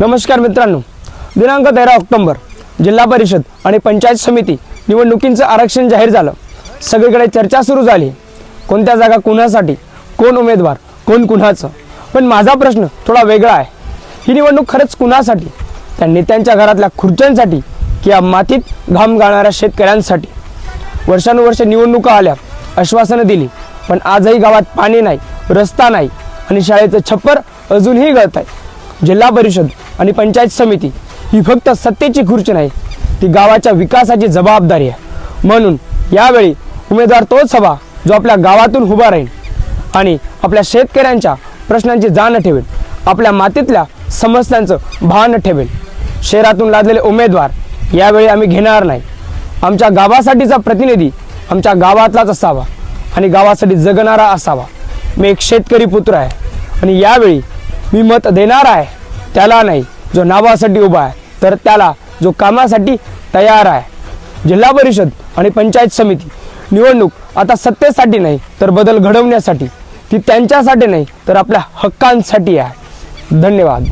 नमस्कार मित्रांनो, दिनांक 13 ऑक्टोबर जिल्हा परिषद आणि पंचायत समिती निवडणुकींचं आरक्षण जाहीर झालं। सगळीकडे चर्चा सुरू झाली, कोणत्या जागा कुणासाठी, कोण उमेदवार, कोण कुणाचं। पण माझा प्रश्न थोडा वेगळा आहे, ही निवडणूक खरंच कुणासाठी? त्या नेत्यांच्या घरातल्या खुर्च्यांसाठी की या मातीत घाम गाळणाऱ्या शेतकऱ्यांसाठी? वर्षानुवर्षे निवडणुका आल्या, आश्वासनं दिली, पण आजही गावात पाणी नाही, रस्ता नाही आणि शाळेचं छप्पर अजूनही गळत आहे। जिल्हा परिषद आणि पंचायत समिती ही फक्त सत्तेची खुर्ची नाही, ती गावाच्या विकासाची जबाबदारी आहे। म्हणून यावेळी उमेदवार तोच हवा जो आपल्या गावातून उभा राहील आणि आपल्या शेतकऱ्यांच्या प्रश्नांची जाण ठेवेल, आपल्या मातीतल्या समस्यांचं भान ठेवेल। शहरातून लादलेले उमेदवार यावेळी आम्ही घेणार नाही। आमच्या गावासाठीचा प्रतिनिधी आमच्या गावातलाच असावा आणि गावासाठी जगणारा असावा। मी एक शेतकरी पुत्र आहे आणि यावेळी मी मत देणार आहे त्याला नाही जो नावासाठी उभा आहे, तर त्याला जो कामासाठी तयार आहे। जिल्हा परिषद आणि पंचायत समिती निवडणूक आता सत्तेसाठी नाही तर बदल घडवण्यासाठी, ती त्यांच्यासाठी नाही तर आपल्या हक्कांसाठी आहे। धन्यवाद।